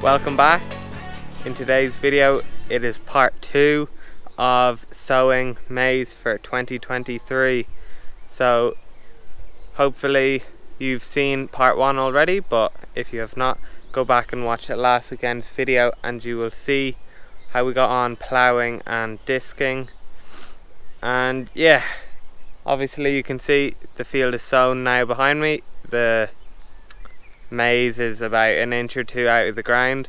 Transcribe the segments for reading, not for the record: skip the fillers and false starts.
Welcome back. In today's video it is part 2 of sowing maize for 2023. So hopefully you've seen part 1 already, but if you have not, go back and watch last weekend's video and you will see how we got on ploughing and disking. And yeah, obviously you can see the field is sown now behind me. The maize is about an inch or two out of the ground,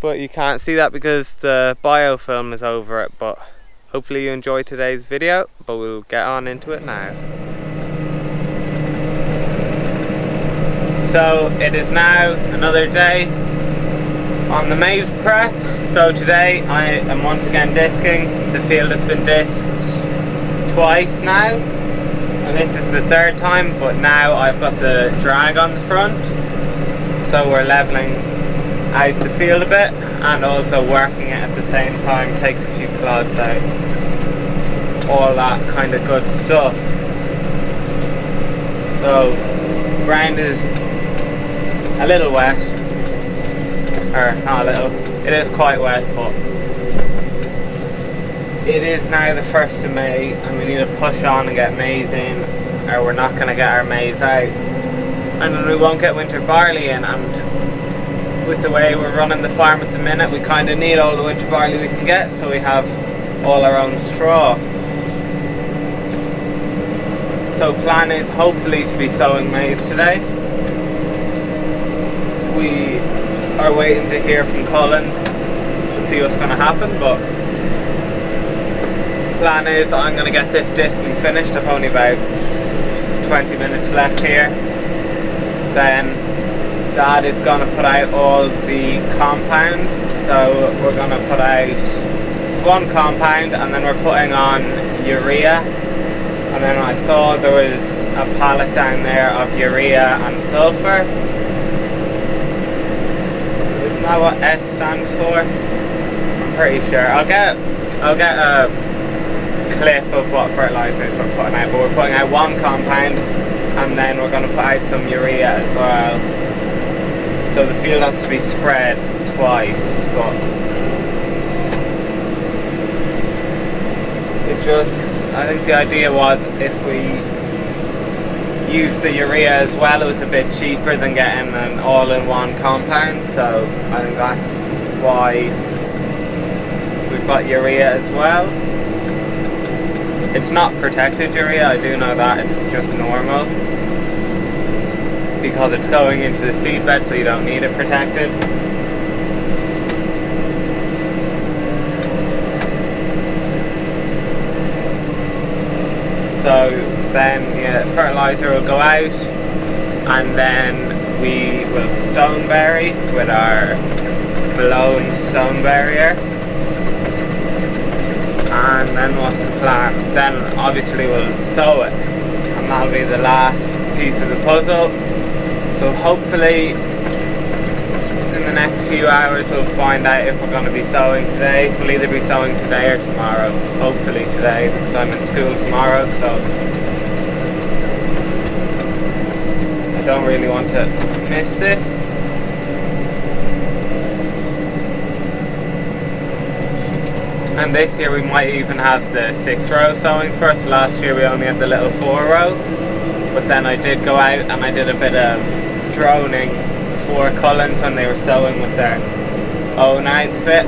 but you can't see that because the biofilm is over it. But hopefully you enjoy today's video, but we'll get on into it now. So it is now another day on the maize prep. So today I am once again disking. The field has been disked twice now, and this is the third time, but now I've got the drag on the front, so we're leveling out the field a bit and also working it at the same time. Takes a few clods out, all that kind of good stuff. So ground is a little wet, or not a little, it is quite wet, but it is now the 1st of May and we need to push on and get maize in, or we're not going to get our maize out, and then we won't get winter barley in. And with the way we're running the farm at the minute, we kind of need all the winter barley we can get, so we have all our own straw. So plan is hopefully to be sowing maize today. We are waiting to hear from Cullens to see what's going to happen, but plan is I'm going to get this disking finished. I've only about 20 minutes left here. Then Dad is going to put out all the compounds, so we're going to put out one compound and then we're putting on urea. And then I saw there was a pallet down there of urea and sulphur. Isn't that what S stands for? I'm pretty sure. I'll get a clip of what fertilizers we're putting out, but we're putting out one compound and then we're going to put out some urea as well. So the field has to be spread twice, but I think the idea was if we used the urea as well, it was a bit cheaper than getting an all-in-one compound, so I think that's why we've got urea as well. It's not protected urea, I do know that, it's just normal, because it's going into the seedbed, so you don't need it protected. So then fertilizer will go out, and then we will stone bury with our blown stone barrier. And then what's the plan? Then obviously we'll sow it, and that'll be the last piece of the puzzle. So hopefully in the next few hours we'll find out if we're going to be sowing today. We'll either be sowing today or tomorrow. Hopefully today, because I'm in school tomorrow, so I don't really want to miss this. And this year we might even have the 6-row sowing first. Last year we only had the little 4-row, but then I did go out and I did a bit of droning for Cullens when they were sowing with their own outfit.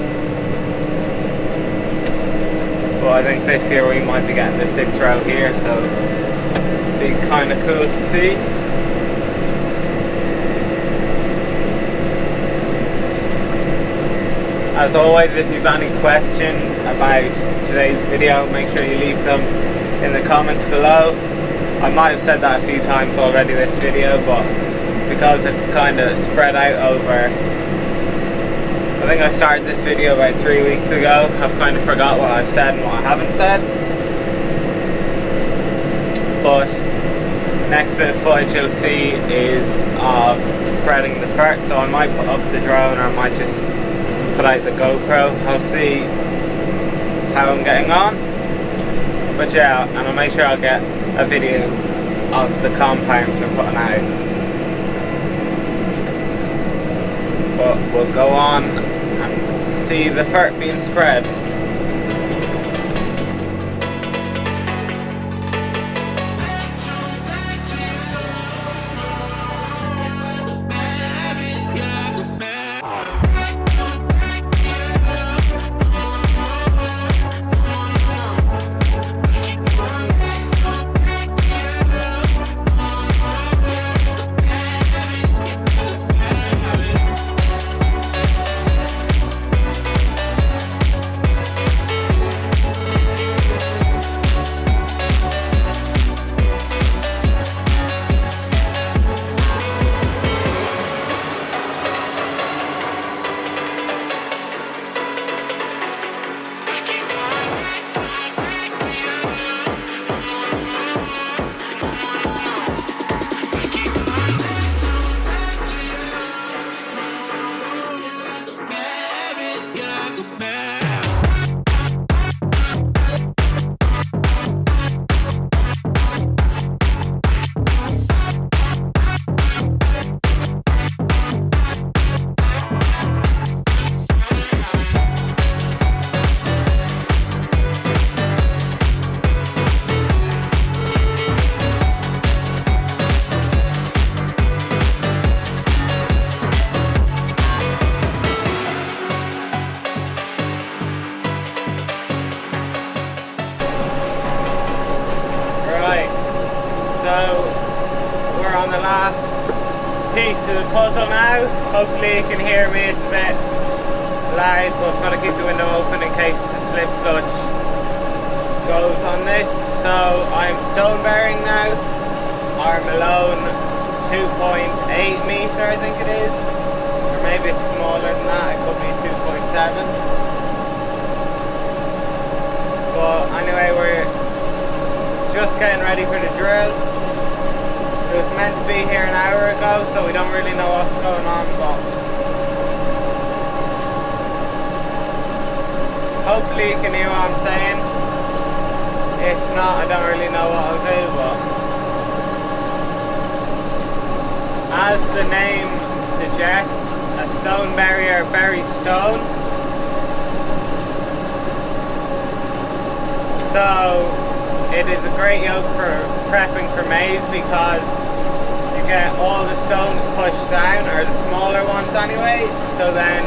But I think this year we might be getting the 6-row here, so it'd be kind of cool to see. As always, if you've any questions about today's video, make sure you leave them in the comments below. I might have said that a few times already this video, but because it's kind of spread out over, I think I started this video about 3 weeks ago, I've kind of forgot what I've said and what I haven't said. But next bit of footage you'll see is of spreading the fert, so I might put up the drone or I might just put out the GoPro. I'll see how I'm getting on. But yeah, and I'll make sure I'll get a video of the compounds we're putting out. but we'll go on and see the fert being spread. Piece of the puzzle now. Hopefully you can hear me, it's a bit loud, but I've got to keep the window open in case the slip clutch goes on this. So I'm stone bearing now, arm alone 2.8 metre I think it is, or maybe it's smaller than that, it could be 2.7. But anyway, we're just getting ready for the drill. It was meant to be here an hour ago, so we don't really know what's going on, but hopefully you can hear what I'm saying. If not, I don't really know what I'll do, but as the name suggests, a stone barrier buries stone. So it is a great yoke for prepping for maize because you get all the stones pushed down, or the smaller ones anyway, so then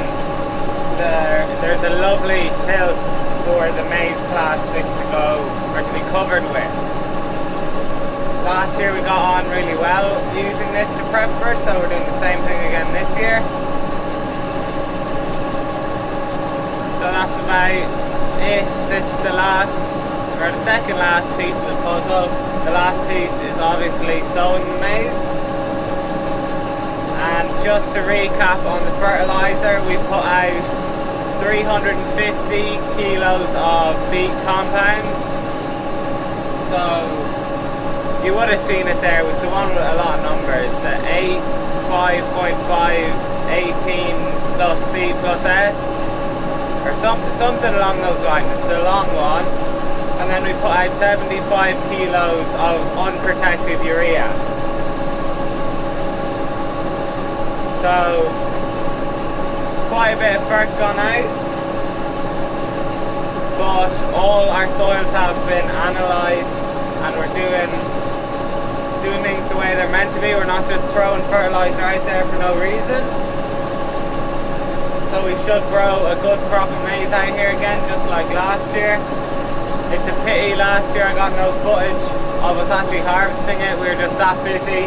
there's a lovely tilt for the maize plastic to go, or to be covered with. Last year we got on really well using this to prep for it, so we're doing the same thing again this year. So that's about it. This is the last, or the second last piece of the puzzle. The last piece is obviously sowing the maize. And just to recap on the fertiliser, we put out 350 kilos of beet compound. So you would have seen it there, it was the one with a lot of numbers, the 8, 5.5, 18 plus B plus S, or something along those lines. It's a long one. And then we put out 75 kilos of unprotected urea. So quite a bit of fert gone out, but all our soils have been analysed and we're doing things the way they're meant to be. We're not just throwing fertiliser out there for no reason. So we should grow a good crop of maize out here again, just like last year. It's a pity last year I got no footage of us actually harvesting it. We were just that busy.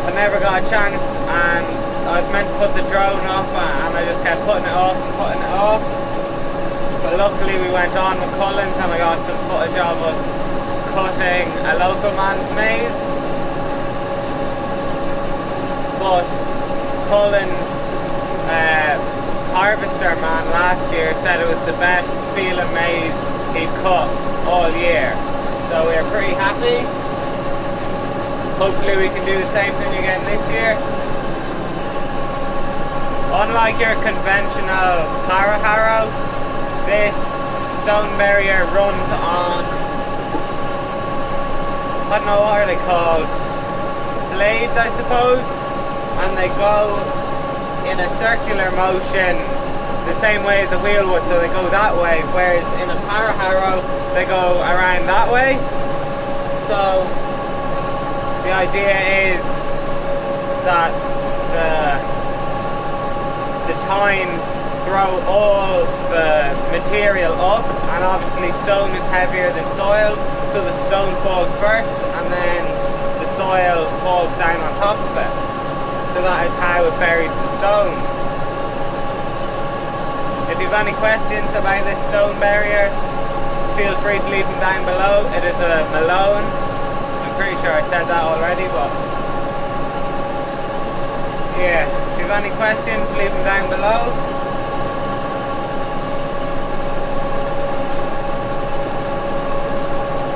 I never got a chance, and I was meant to put the drone up and I just kept putting it off and putting it off. But luckily we went on with Cullens and I got some footage of us cutting a local man's maize. But Cullens harvester man last year said it was the best feeling maize he'd cut all year, so we're pretty happy. Hopefully we can do the same thing again this year. Unlike your conventional harrow, this stone barrier runs on, I don't know, what are they called, blades I suppose, and they go in a circular motion the same way as a wheel would, so they go that way, whereas in a power harrow they go around that way. So the idea is that the tines throw all the material up, and obviously stone is heavier than soil, so the stone falls first and then the soil falls down on top of it. So that is how it buries the stone. If you have any questions about this stone barrier, feel free to leave them down below. It is a Malone. I'm pretty sure I said that already, but yeah, if you have any questions, leave them down below.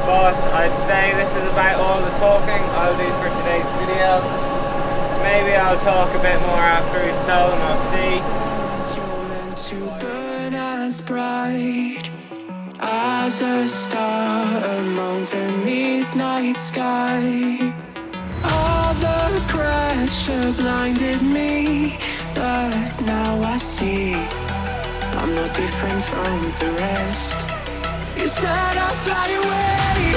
But I'd say this is about all the talking I'll do for today's video. Maybe I'll talk a bit more after we've sown, I'll see. You're meant to burn as bright as a star among the midnight sky. All the pressure blinded me, but now I see I'm no different from the rest. You said I'd fly away,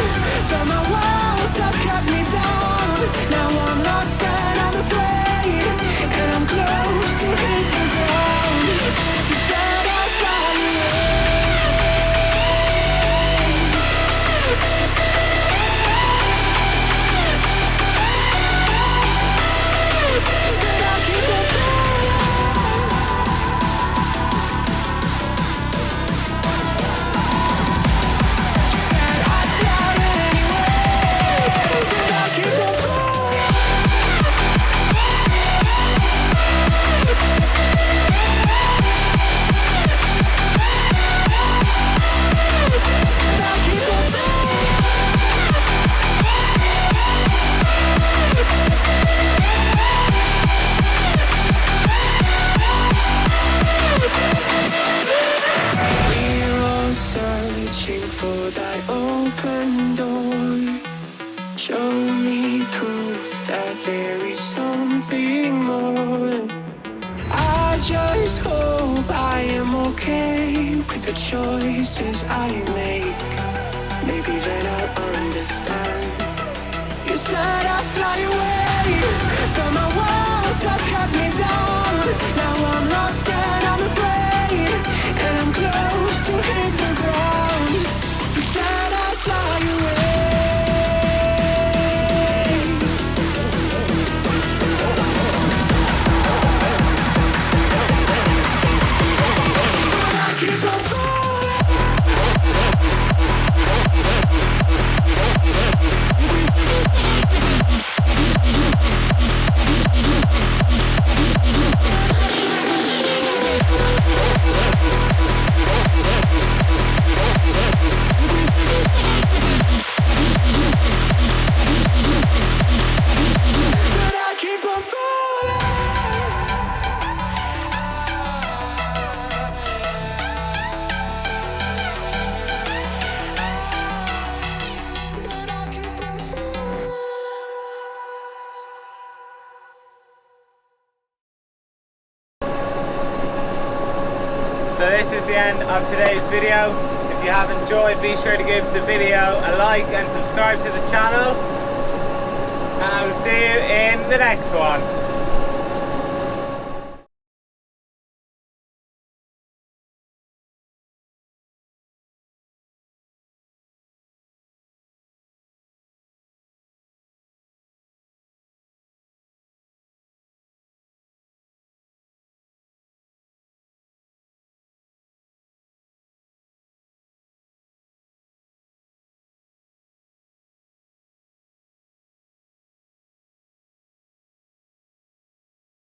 but my walls have kept me down. Now I'm lost and I'm afraid, and I'm close to hit the ground. You said I'd fly away, but I'll keep on flying. For that open door, show me proof that there is something more. I just hope I am okay with the choices I make. Maybe then I'll understand. You said I'd fly away, but my walls have kept me down. Now I'm lost and I'm afraid, and I'm close to hit the ground. You said I'd fly away, but I keep on falling. So this is the end of today's video. If you have enjoyed, be sure to give the video a like and subscribe to the channel. And I will see you in the next one.